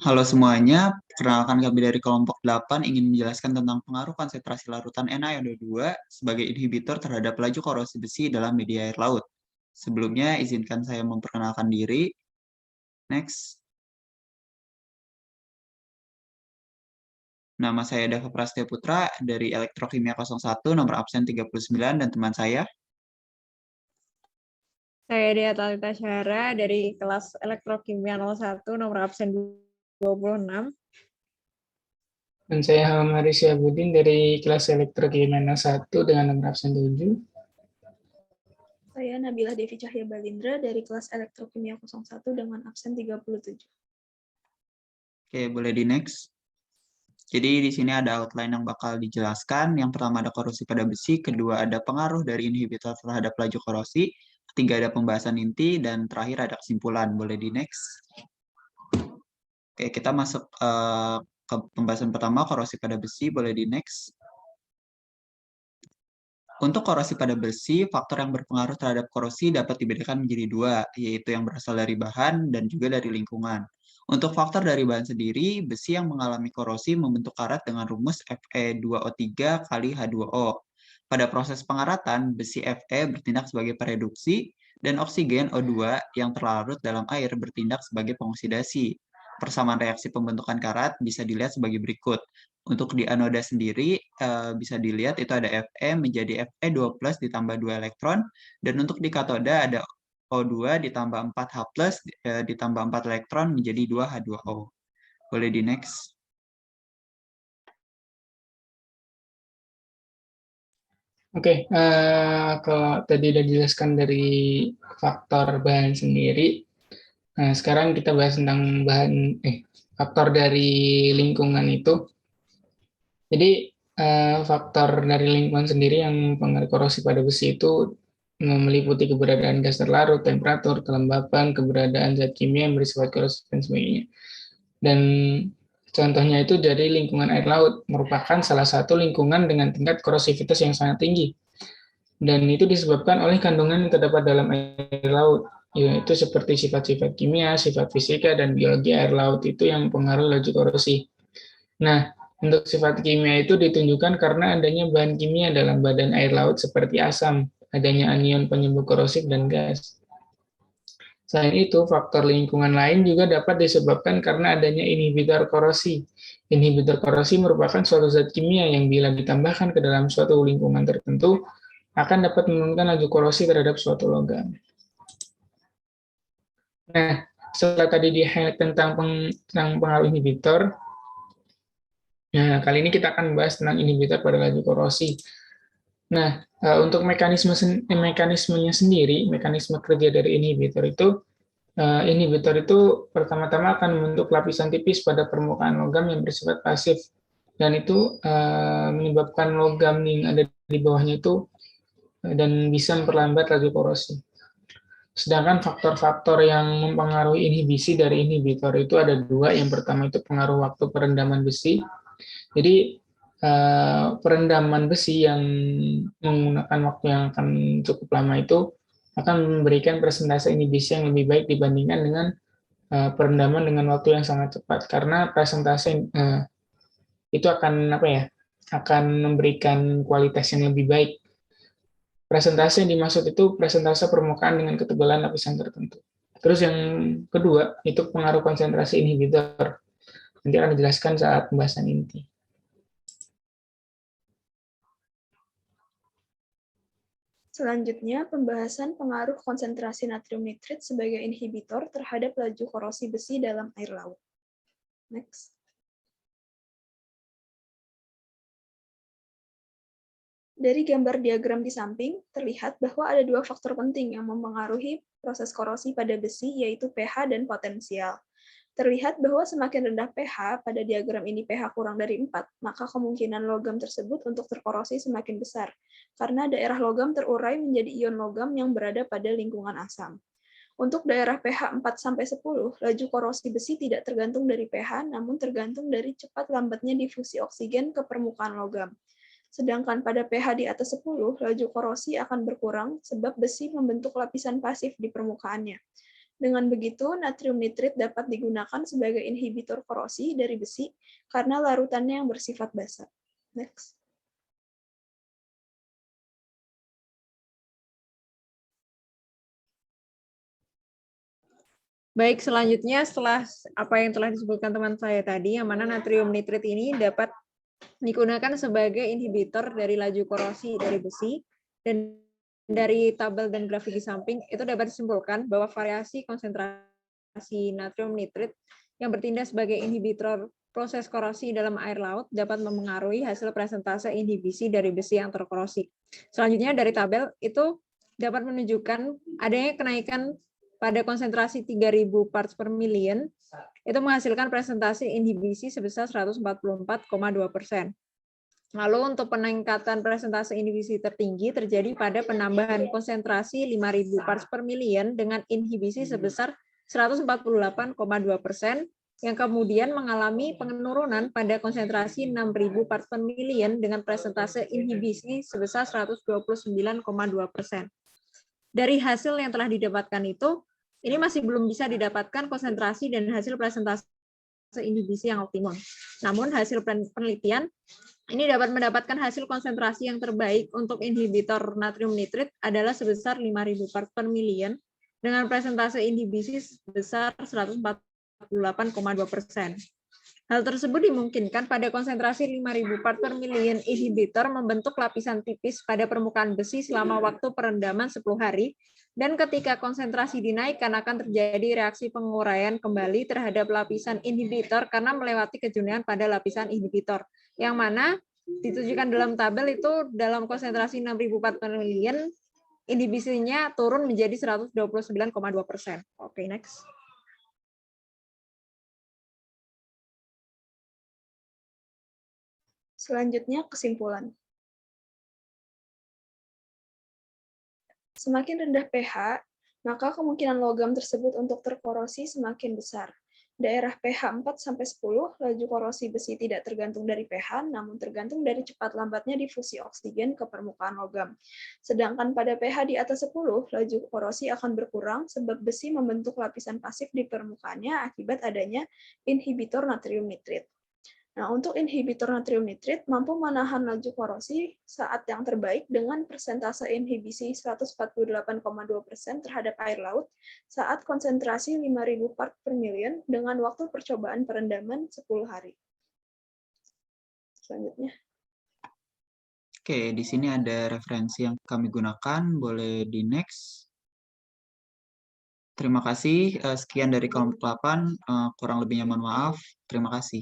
Halo semuanya, perkenalkan kami dari kelompok 8 ingin menjelaskan tentang pengaruh konsentrasi larutan NaCO2 sebagai inhibitor terhadap laju korosi besi dalam media air laut. Sebelumnya, izinkan saya memperkenalkan diri. Next. Nama saya Dava Prasetya Putra dari Elektrokimia 01, nomor absen 39, dan teman saya. Saya Dea Talita Syahra dari kelas Elektrokimia 01, nomor absen 26. Dan saya Hamam Syahbudin dari kelas Elektrokimia 1 dengan nomor absen 7. Saya Nabila Devi Cahya Balindra dari kelas Elektrokimia 01 dengan absen 37. Oke, boleh di next. Jadi di sini ada outline yang bakal dijelaskan. Yang pertama ada korosi pada besi, kedua ada pengaruh dari inhibitor terhadap laju korosi, ketiga ada pembahasan inti, dan terakhir ada kesimpulan. Boleh di next. Oke, kita masuk ke pembahasan pertama, korosi pada besi. Boleh di next. Untuk korosi pada besi, faktor yang berpengaruh terhadap korosi dapat dibedakan menjadi dua, yaitu yang berasal dari bahan dan juga dari lingkungan. Untuk faktor dari bahan sendiri, besi yang mengalami korosi membentuk karat dengan rumus Fe2O3 kali H2O. Pada proses pengaratan, besi Fe bertindak sebagai pereduksi, dan oksigen O2 yang terlarut dalam air bertindak sebagai pengoksidasi. Persamaan reaksi pembentukan karat bisa dilihat sebagai berikut. Untuk di anoda sendiri bisa dilihat itu ada Fe menjadi Fe2+ ditambah 2 elektron, dan untuk di katoda ada O2 ditambah 4H+ ditambah 4 elektron menjadi 2H2O. Boleh di next. Oke, kalau tadi udah dijelaskan dari faktor bahan sendiri, nah sekarang kita bahas tentang faktor dari lingkungan itu. Jadi faktor dari lingkungan sendiri yang mempengaruhi korosi pada besi itu meliputi keberadaan gas terlarut, temperatur, kelembapan, keberadaan zat kimia yang bersifat korosif dan sebagainya. Dan contohnya itu dari lingkungan air laut, merupakan salah satu lingkungan dengan tingkat korosivitas yang sangat tinggi. Dan itu disebabkan oleh kandungan yang terdapat dalam air laut, yaitu seperti sifat-sifat kimia, sifat fisika, dan biologi air laut itu yang mempengaruhi laju korosi. Nah, untuk sifat kimia itu ditunjukkan karena adanya bahan kimia dalam badan air laut seperti asam, adanya anion penyebab korosif, dan gas. Selain itu, faktor lingkungan lain juga dapat disebabkan karena adanya inhibitor korosi. Inhibitor korosi merupakan suatu zat kimia yang bila ditambahkan ke dalam suatu lingkungan tertentu, akan dapat menurunkan laju korosi terhadap suatu logam. Nah, setelah tadi di-highlight tentang pengaruh inhibitor, nah kali ini kita akan membahas tentang inhibitor pada laju korosi. Nah, untuk mekanismenya sendiri, mekanisme kerja dari inhibitor itu pertama-tama akan membentuk lapisan tipis pada permukaan logam yang bersifat pasif, dan itu menyebabkan logam yang ada di bawahnya itu dan bisa memperlambat laju korosi. Sedangkan faktor-faktor yang mempengaruhi inhibisi dari inhibitor itu ada dua. Yang pertama itu pengaruh waktu perendaman besi. Jadi perendaman besi yang menggunakan waktu yang akan cukup lama itu akan memberikan persentase inhibisi yang lebih baik dibandingkan dengan perendaman dengan waktu yang sangat cepat, karena persentase itu akan memberikan kualitas yang lebih baik. Presentase yang dimaksud itu presentase permukaan dengan ketebalan lapisan tertentu. Terus yang kedua itu pengaruh konsentrasi inhibitor. Nanti akan dijelaskan saat pembahasan inti. Selanjutnya, pembahasan pengaruh konsentrasi natrium nitrit sebagai inhibitor terhadap laju korosi besi dalam air laut. Next. Dari gambar diagram di samping, terlihat bahwa ada dua faktor penting yang mempengaruhi proses korosi pada besi, yaitu pH dan potensial. Terlihat bahwa semakin rendah pH, pada diagram ini pH kurang dari 4, maka kemungkinan logam tersebut untuk terkorosi semakin besar, karena daerah logam terurai menjadi ion logam yang berada pada lingkungan asam. Untuk daerah pH 4-10, laju korosi besi tidak tergantung dari pH, namun tergantung dari cepat lambatnya difusi oksigen ke permukaan logam. Sedangkan pada pH di atas 10, laju korosi akan berkurang sebab besi membentuk lapisan pasif di permukaannya. Dengan begitu, natrium nitrit dapat digunakan sebagai inhibitor korosi dari besi karena larutannya yang bersifat basa. Next. Baik, selanjutnya setelah apa yang telah disebutkan teman saya tadi, yang mana natrium nitrit ini dapat digunakan sebagai inhibitor dari laju korosi dari besi, dan dari tabel dan grafik di samping, itu dapat disimpulkan bahwa variasi konsentrasi natrium nitrit yang bertindak sebagai inhibitor proses korosi dalam air laut dapat memengaruhi hasil presentase inhibisi dari besi yang terkorosi. Selanjutnya dari tabel itu dapat menunjukkan adanya kenaikan pada konsentrasi 3.000 parts per million, itu menghasilkan presentasi inhibisi sebesar 144,2%. Lalu untuk peningkatan presentase inhibisi tertinggi terjadi pada penambahan konsentrasi 5.000 parts per million dengan inhibisi sebesar 148,2%, yang kemudian mengalami penurunan pada konsentrasi 6.000 parts per million dengan presentase inhibisi sebesar 129,2%. Dari hasil yang telah didapatkan itu, ini masih belum bisa didapatkan konsentrasi dan hasil presentase inhibisi yang optimum. Namun hasil penelitian ini dapat mendapatkan hasil konsentrasi yang terbaik untuk inhibitor natrium nitrit adalah sebesar 5.000 parts per million dengan presentase inhibisi sebesar 148,2%. Hal tersebut dimungkinkan pada konsentrasi 5.000 part per million inhibitor membentuk lapisan tipis pada permukaan besi selama waktu perendaman 10 hari, dan ketika konsentrasi dinaikkan akan terjadi reaksi penguraian kembali terhadap lapisan inhibitor karena melewati kejenuhan pada lapisan inhibitor, yang mana ditujukan dalam tabel itu dalam konsentrasi 6.000 part per million, inhibisinya turun menjadi 129,2%. Oke, next. Selanjutnya, kesimpulan. Semakin rendah pH, maka kemungkinan logam tersebut untuk terkorosi semakin besar. Daerah pH 4-10, laju korosi besi tidak tergantung dari pH, namun tergantung dari cepat lambatnya difusi oksigen ke permukaan logam. Sedangkan pada pH di atas 10, laju korosi akan berkurang sebab besi membentuk lapisan pasif di permukaannya akibat adanya inhibitor natrium nitrit. Nah, untuk inhibitor natrium nitrit mampu menahan laju korosi saat yang terbaik dengan persentase inhibisi 148,2% terhadap air laut saat konsentrasi 5.000 part per million dengan waktu percobaan perendaman 10 hari. Selanjutnya. Oke, di sini ada referensi yang kami gunakan, boleh di next. Terima kasih, sekian dari kelompok 8, kurang lebihnya mohon maaf. Terima kasih.